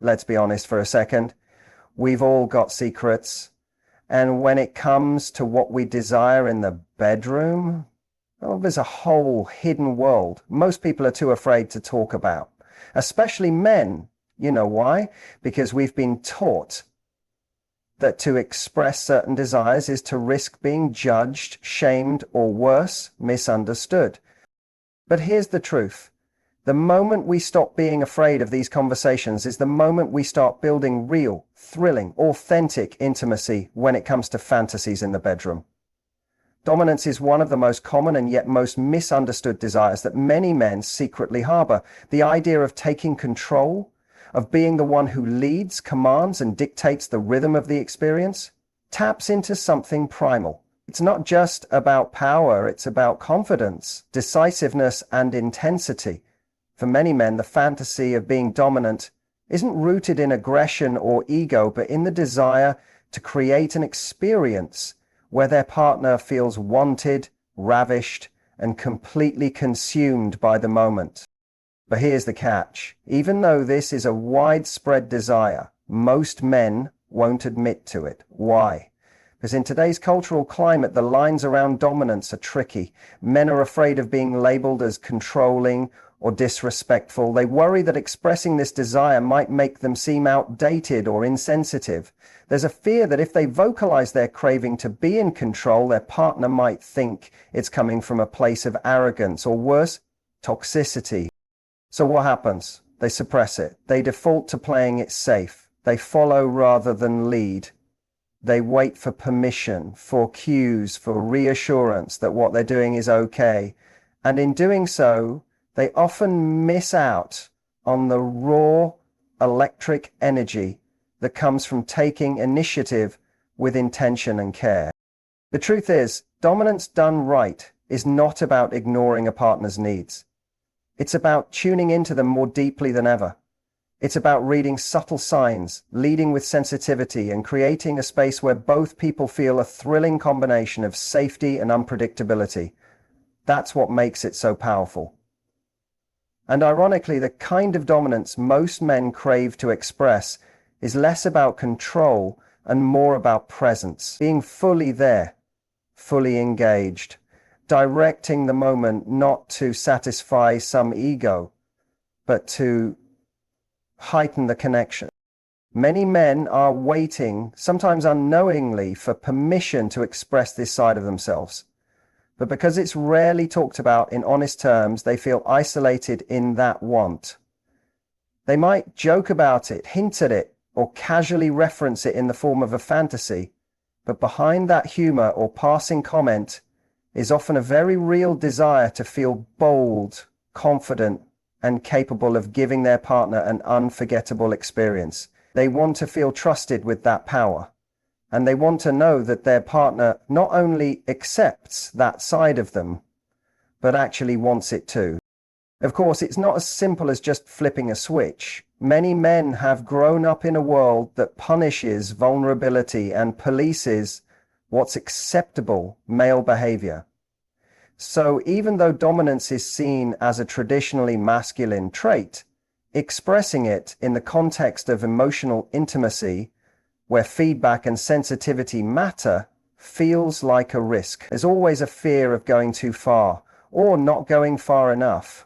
let's be honest for a second. We've all got secrets. And when it comes to what we desire in the bedroom, well, there's a whole hidden world most people are too afraid to talk about, especially men. You know why? Because we've been taught that to express certain desires is to risk being judged, shamed, or worse, misunderstood. But here's the truth. The moment we stop being afraid of these conversations is the moment we start building real, thrilling, authentic intimacy when it comes to fantasies in the bedroom. Dominance is one of the most common and yet most misunderstood desires that many men secretly harbor. The idea of taking control, of being the one who leads, commands, and dictates the rhythm of the experience, taps into something primal. It's not just about power, it's about confidence, decisiveness, and intensity. For many men, the fantasy of being dominant isn't rooted in aggression or ego, but in the desire to create an experience where their partner feels wanted, ravished, and completely consumed by the moment. But here's the catch. Even though this is a widespread desire, most men won't admit to it. Why? Because in today's cultural climate, the lines around dominance are tricky. Men are afraid of being labeled as controlling or disrespectful. They worry that expressing this desire might make them seem outdated or insensitive. There's a fear that if they vocalize their craving to be in control, their partner might think it's coming from a place of arrogance or worse, toxicity. So what happens? They suppress it. They default to playing it safe. They follow rather than lead. They wait for permission, for cues, for reassurance that what they're doing is okay. And in doing so, they often miss out on the raw electric energy that comes from taking initiative with intention and care. The truth is, dominance done right is not about ignoring a partner's needs. It's about tuning into them more deeply than ever. It's about reading subtle signs, leading with sensitivity, and creating a space where both people feel a thrilling combination of safety and unpredictability. That's what makes it so powerful. And ironically, the kind of dominance most men crave to express is less about control and more about presence, being fully there, fully engaged, directing the moment not to satisfy some ego, but to heighten the connection. Many men are waiting, sometimes unknowingly, for permission to express this side of themselves. But because it's rarely talked about in honest terms, they feel isolated in that want. They might joke about it, hint at it, or casually reference it in the form of a fantasy, but behind that humor or passing comment is often a very real desire to feel bold, confident, and capable of giving their partner an unforgettable experience. They want to feel trusted with that power. And they want to know that their partner not only accepts that side of them, but actually wants it too. Of course, it's not as simple as just flipping a switch. Many men have grown up in a world that punishes vulnerability and polices what's acceptable male behavior. So even though dominance is seen as a traditionally masculine trait, expressing it in the context of emotional intimacy, where feedback and sensitivity matter, feels like a risk. There's always a fear of going too far or not going far enough.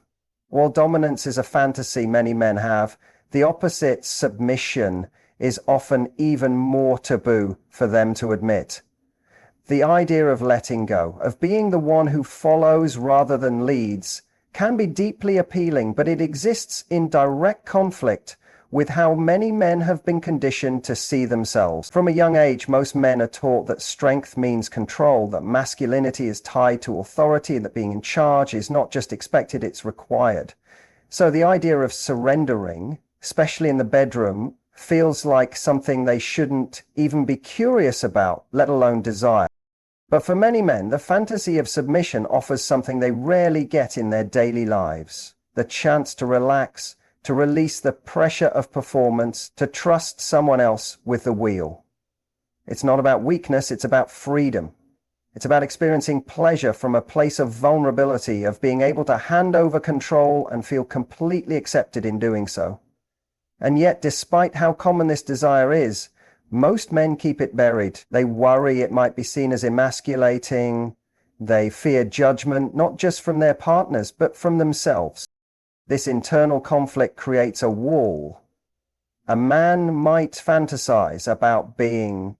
While dominance is a fantasy many men have, the opposite, submission, is often even more taboo for them to admit. The idea of letting go, of being the one who follows rather than leads, can be deeply appealing, but it exists in direct conflict with how many men have been conditioned to see themselves. From a young age, most men are taught that strength means control, that masculinity is tied to authority, and that being in charge is not just expected, it's required. So the idea of surrendering, especially in the bedroom, feels like something they shouldn't even be curious about, let alone desire. But for many men, the fantasy of submission offers something they rarely get in their daily lives: the chance to relax, to release the pressure of performance, to trust someone else with the wheel. It's not about weakness, it's about freedom. It's about experiencing pleasure from a place of vulnerability, of being able to hand over control and feel completely accepted in doing so. And yet, despite how common this desire is, most men keep it buried. They worry it might be seen as emasculating. They fear judgment, not just from their partners, but from themselves. This internal conflict creates a wall. A man might fantasize about being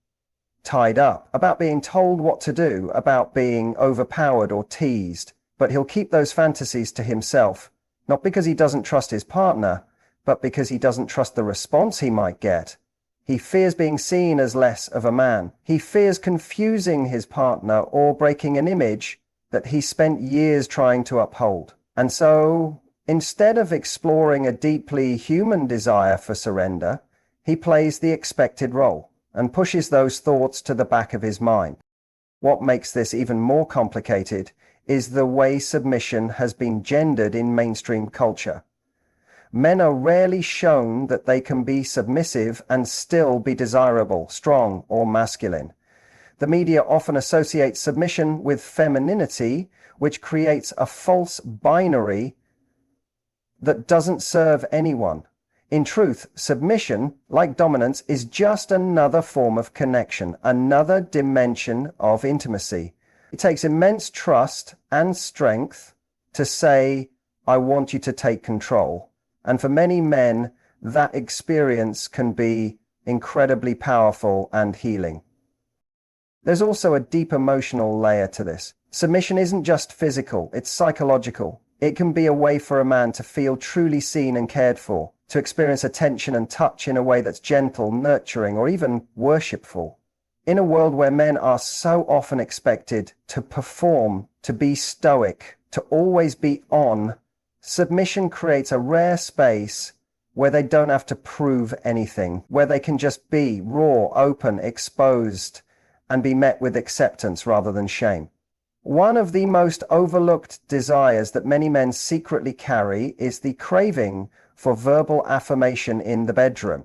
tied up, about being told what to do, about being overpowered or teased, but he'll keep those fantasies to himself, not because he doesn't trust his partner, but because he doesn't trust the response he might get. He fears being seen as less of a man. He fears confusing his partner or breaking an image that he spent years trying to uphold. And so, instead of exploring a deeply human desire for surrender, he plays the expected role and pushes those thoughts to the back of his mind. What makes this even more complicated is the way submission has been gendered in mainstream culture. Men are rarely shown that they can be submissive and still be desirable, strong, or masculine. The media often associates submission with femininity, which creates a false binary that doesn't serve anyone. In truth, submission, like dominance, is just another form of connection, another dimension of intimacy. It takes immense trust and strength to say, "I want you to take control." And for many men, that experience can be incredibly powerful and healing. There's also a deep emotional layer to this. Submission isn't just physical, it's psychological. It can be a way for a man to feel truly seen and cared for, to experience attention and touch in a way that's gentle, nurturing, or even worshipful. In a world where men are so often expected to perform, to be stoic, to always be on, submission creates a rare space where they don't have to prove anything, where they can just be raw, open, exposed, and be met with acceptance rather than shame. One of the most overlooked desires that many men secretly carry is the craving for verbal affirmation in the bedroom.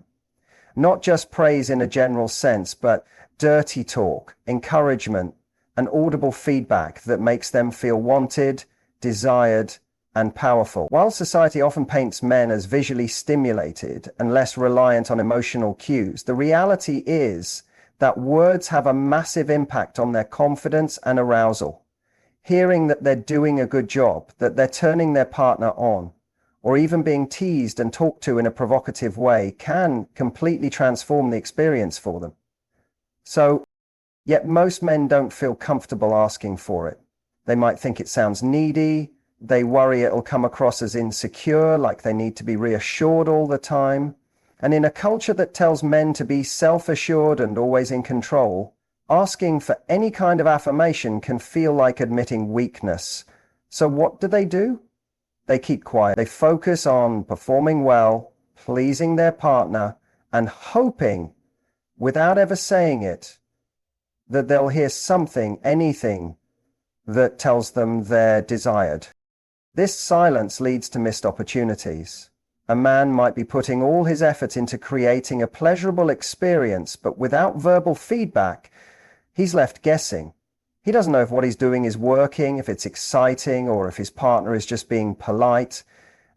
Not just praise in a general sense, but dirty talk, encouragement, and audible feedback that makes them feel wanted, desired, and powerful. While society often paints men as visually stimulated and less reliant on emotional cues, the reality is that words have a massive impact on their confidence and arousal. Hearing that they're doing a good job, that they're turning their partner on, or even being teased and talked to in a provocative way can completely transform the experience for them. Yet most men don't feel comfortable asking for it. They might think it sounds needy. They worry it'll come across as insecure, like they need to be reassured all the time. And in a culture that tells men to be self-assured and always in control, asking for any kind of affirmation can feel like admitting weakness. So what do? They keep quiet. They focus on performing well, pleasing their partner, and hoping, without ever saying it, that they'll hear something, anything, that tells them they're desired. This silence leads to missed opportunities. A man might be putting all his effort into creating a pleasurable experience, but without verbal feedback, he's left guessing. He doesn't know if what he's doing is working, if it's exciting, or if his partner is just being polite.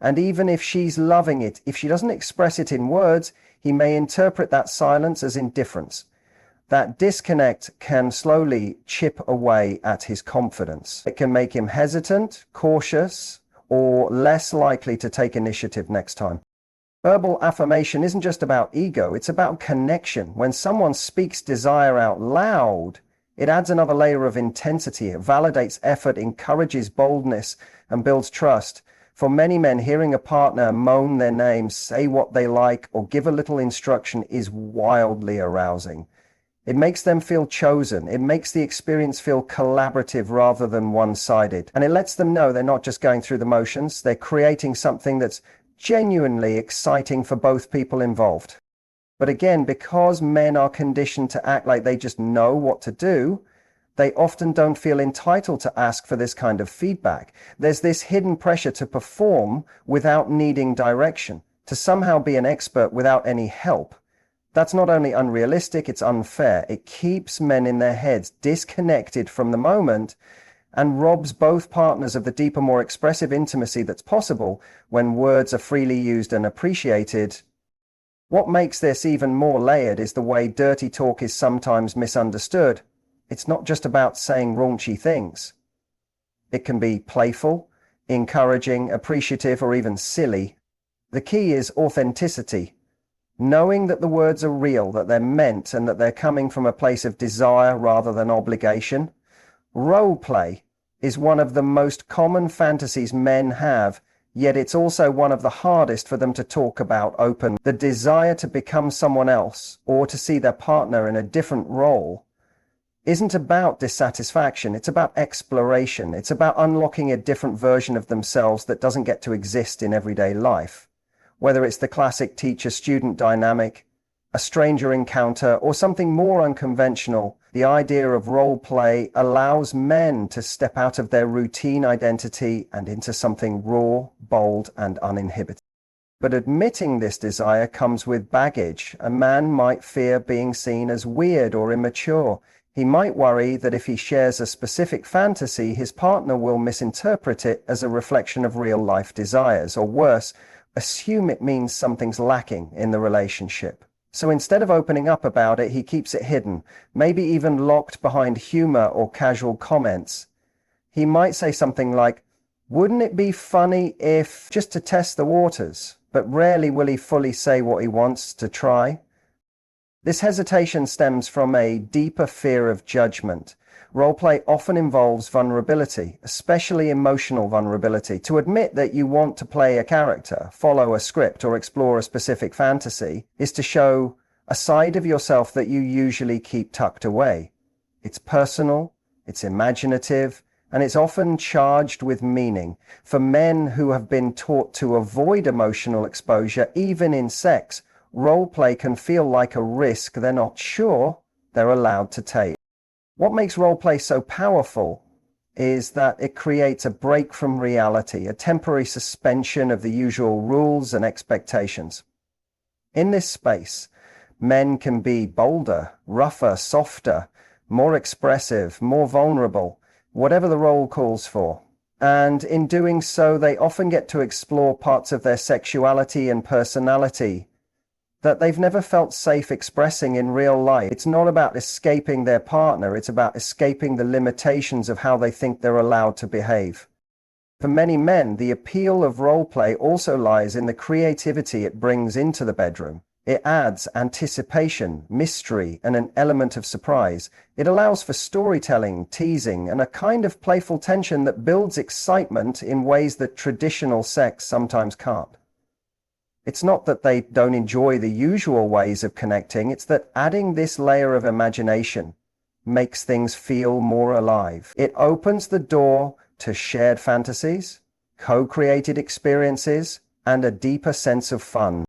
And even if she's loving it, if she doesn't express it in words, he may interpret that silence as indifference. That disconnect can slowly chip away at his confidence. It can make him hesitant, cautious, or less likely to take initiative next time. Verbal affirmation isn't just about ego, it's about connection. When someone speaks desire out loud, it adds another layer of intensity. It validates effort, encourages boldness, and builds trust. For many men, hearing a partner moan their name, say what they like, or give a little instruction is wildly arousing. It makes them feel chosen. It makes the experience feel collaborative rather than one-sided. And it lets them know they're not just going through the motions, they're creating something that's genuinely exciting for both people involved. But again, because men are conditioned to act like they just know what to do, they often don't feel entitled to ask for this kind of feedback. There's this hidden pressure to perform without needing direction, to somehow be an expert without any help. That's not only unrealistic, it's unfair. It keeps men in their heads disconnected from the moment and robs both partners of the deeper, more expressive intimacy that's possible when words are freely used and appreciated What makes this even more layered is the way dirty talk is sometimes misunderstood. It's not just about saying raunchy things. It can be playful, encouraging, appreciative, or even silly. The key is authenticity. Knowing that the words are real, that they're meant, and that they're coming from a place of desire rather than obligation. Role play is one of the most common fantasies men have, yet it's also one of the hardest for them to talk about openly. The desire to become someone else or to see their partner in a different role isn't about dissatisfaction, it's about exploration. It's about unlocking a different version of themselves that doesn't get to exist in everyday life. Whether it's the classic teacher-student dynamic, a stranger encounter, or something more unconventional, the idea of role play allows men to step out of their routine identity and into something raw, bold, and uninhibited. But admitting this desire comes with baggage. A man might fear being seen as weird or immature. He might worry that if he shares a specific fantasy, his partner will misinterpret it as a reflection of real-life desires, or worse, assume it means something's lacking in the relationship. So instead of opening up about it, he keeps it hidden, maybe even locked behind humor or casual comments. He might say something like, "Wouldn't it be funny if," just to test the waters, but rarely will he fully say what he wants to try. This hesitation stems from a deeper fear of judgment. Roleplay often involves vulnerability, especially emotional vulnerability. To admit that you want to play a character, follow a script, or explore a specific fantasy is to show a side of yourself that you usually keep tucked away. It's personal, it's imaginative, and it's often charged with meaning. For men who have been taught to avoid emotional exposure, even in sex, roleplay can feel like a risk they're not sure they're allowed to take. What makes roleplay so powerful is that it creates a break from reality, a temporary suspension of the usual rules and expectations. In this space, men can be bolder, rougher, softer, more expressive, more vulnerable, whatever the role calls for. And in doing so, they often get to explore parts of their sexuality and personality that they've never felt safe expressing in real life. It's not about escaping their partner, it's about escaping the limitations of how they think they're allowed to behave. For many men, the appeal of roleplay also lies in the creativity it brings into the bedroom. It adds anticipation, mystery, and an element of surprise. It allows for storytelling, teasing, and a kind of playful tension that builds excitement in ways that traditional sex sometimes can't. It's not that they don't enjoy the usual ways of connecting, it's that adding this layer of imagination makes things feel more alive. It opens the door to shared fantasies, co-created experiences, and a deeper sense of fun.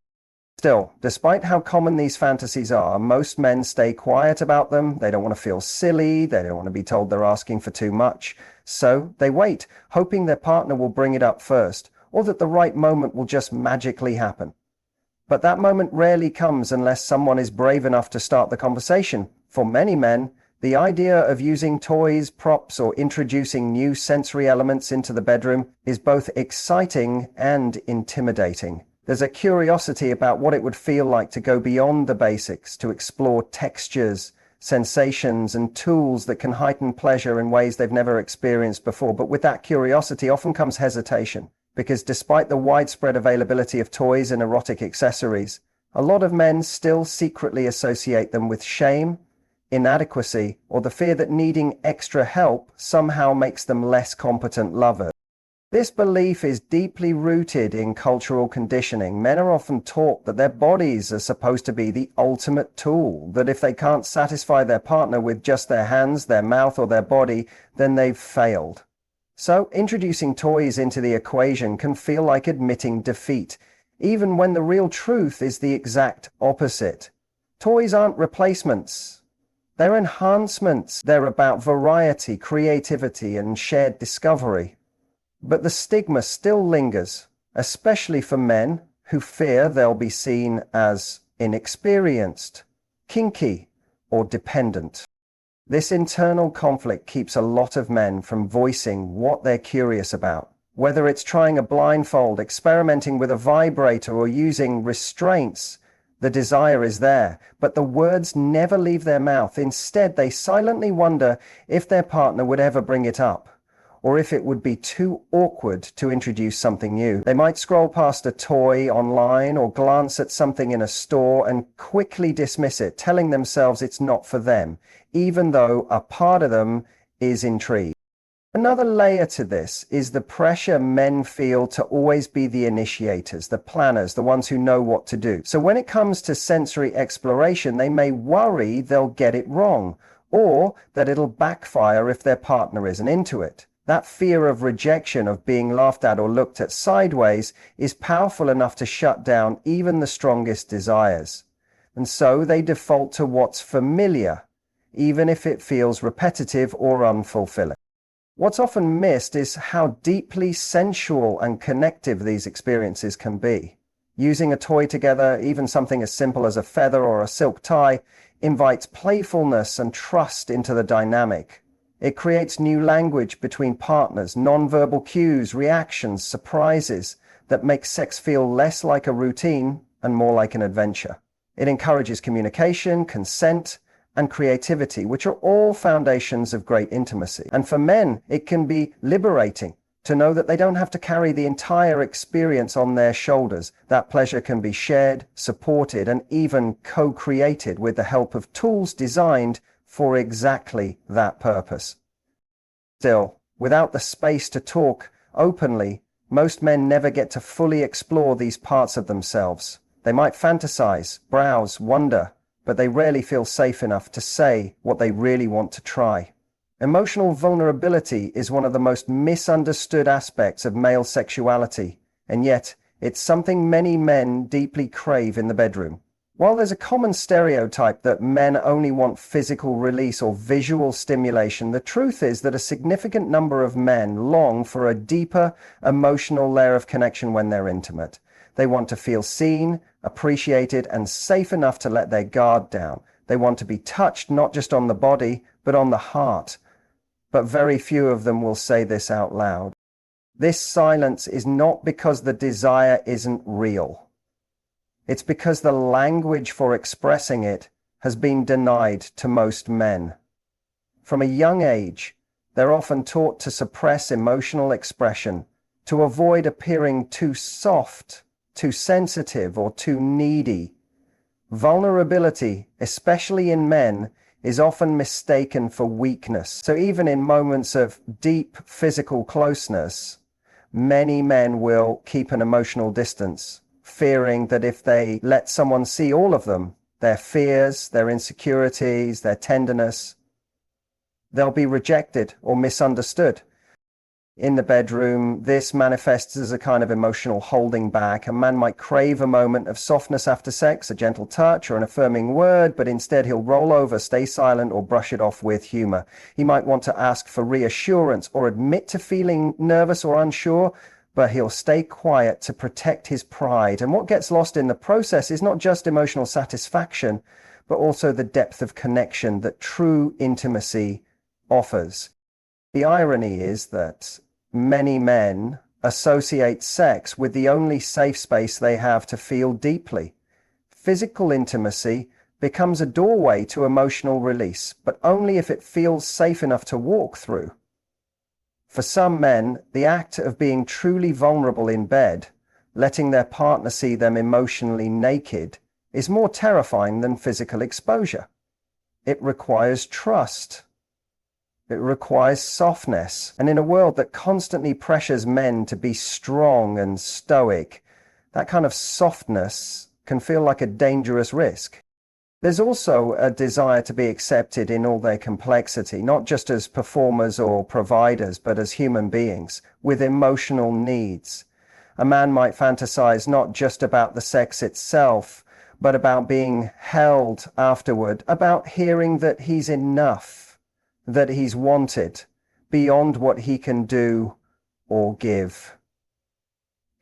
Still, despite how common these fantasies are, most men stay quiet about them. They don't want to feel silly, they don't want to be told they're asking for too much. So they wait, hoping their partner will bring it up first, or that the right moment will just magically happen. But that moment rarely comes unless someone is brave enough to start the conversation. For many men, the idea of using toys, props, or introducing new sensory elements into the bedroom is both exciting and intimidating. There's a curiosity about what it would feel like to go beyond the basics, to explore textures, sensations, and tools that can heighten pleasure in ways they've never experienced before. But with that curiosity often comes hesitation. Because despite the widespread availability of toys and erotic accessories, a lot of men still secretly associate them with shame, inadequacy, or the fear that needing extra help somehow makes them less competent lovers. This belief is deeply rooted in cultural conditioning. Men are often taught that their bodies are supposed to be the ultimate tool, that if they can't satisfy their partner with just their hands, their mouth, or their body, then they've failed. So, introducing toys into the equation can feel like admitting defeat, even when the real truth is the exact opposite. Toys aren't replacements. They're enhancements. They're about variety, creativity, and shared discovery. But the stigma still lingers, especially for men who fear they'll be seen as inexperienced, kinky, or dependent. This internal conflict keeps a lot of men from voicing what they're curious about. Whether it's trying a blindfold, experimenting with a vibrator, or using restraints, The desire is there, but the words never leave their mouth. Instead, they silently wonder if their partner would ever bring it up, or if it would be too awkward to introduce something new. They might scroll past a toy online or glance at something in a store and quickly dismiss it, telling themselves it's not for them, even though a part of them is intrigued. Another layer to this is the pressure men feel to always be the initiators, the planners, the ones who know what to do. So when it comes to sensory exploration, they may worry they'll get it wrong, or that it'll backfire if their partner isn't into it. That fear of rejection, of being laughed at or looked at sideways, is powerful enough to shut down even the strongest desires. And so they default to what's familiar, even if it feels repetitive or unfulfilling. What's often missed is how deeply sensual and connective these experiences can be. Using a toy together, even something as simple as a feather or a silk tie, invites playfulness and trust into the dynamic. It creates new language between partners, non-verbal cues, reactions, surprises that make sex feel less like a routine and more like an adventure. It encourages communication, consent, and creativity, which are all foundations of great intimacy. And for men, it can be liberating to know that they don't have to carry the entire experience on their shoulders. That pleasure can be shared, supported, and even co-created with the help of tools designed for exactly that purpose. Still, without the space to talk openly, most men never get to fully explore these parts of themselves. They might fantasize, browse, wonder, but they rarely feel safe enough to say what they really want to try. Emotional vulnerability is one of the most misunderstood aspects of male sexuality, and yet it's something many men deeply crave in the bedroom. While there's a common stereotype that men only want physical release or visual stimulation, the truth is that a significant number of men long for a deeper emotional layer of connection when they're intimate. They want to feel seen, appreciated, and safe enough to let their guard down. They want to be touched not just on the body, but on the heart. But very few of them will say this out loud. This silence is not because the desire isn't real. It's because the language for expressing it has been denied to most men. From a young age, they're often taught to suppress emotional expression, to avoid appearing too soft, too sensitive, or too needy. Vulnerability, especially in men, is often mistaken for weakness. So even in moments of deep physical closeness, many men will keep an emotional distance, fearing that if they let someone see all of them, their fears, their insecurities, their tenderness, they'll be rejected or misunderstood. In the bedroom, this manifests as a kind of emotional holding back. A man might crave a moment of softness after sex, a gentle touch or an affirming word, but instead he'll roll over, stay silent, or brush it off with humor. He might want to ask for reassurance or admit to feeling nervous or unsure, but he'll stay quiet to protect his pride. And what gets lost in the process is not just emotional satisfaction, but also the depth of connection that true intimacy offers. The irony is that many men associate sex with the only safe space they have to feel deeply. Physical intimacy becomes a doorway to emotional release, but only if it feels safe enough to walk through. For some men, the act of being truly vulnerable in bed, letting their partner see them emotionally naked, is more terrifying than physical exposure. It requires trust. It requires softness. And in a world that constantly pressures men to be strong and stoic, that kind of softness can feel like a dangerous risk. There's also a desire to be accepted in all their complexity, not just as performers or providers, but as human beings with emotional needs. A man might fantasize not just about the sex itself, but about being held afterward, about hearing that he's enough, that he's wanted, beyond what he can do or give.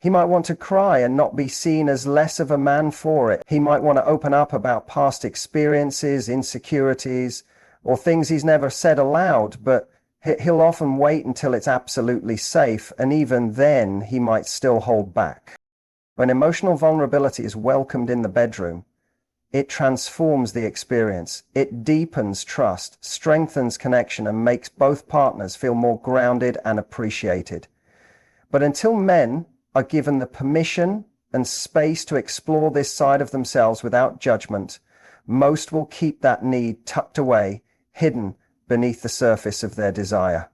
He might want to cry and not be seen as less of a man for it. He might want to open up about past experiences, insecurities, or things he's never said aloud, but he'll often wait until it's absolutely safe, and even then he might still hold back. When emotional vulnerability is welcomed in the bedroom, It transforms the experience. It deepens trust, strengthens connection, and makes both partners feel more grounded and appreciated. But until men are given the permission and space to explore this side of themselves without judgment, most will keep that need tucked away, hidden beneath the surface of their desire.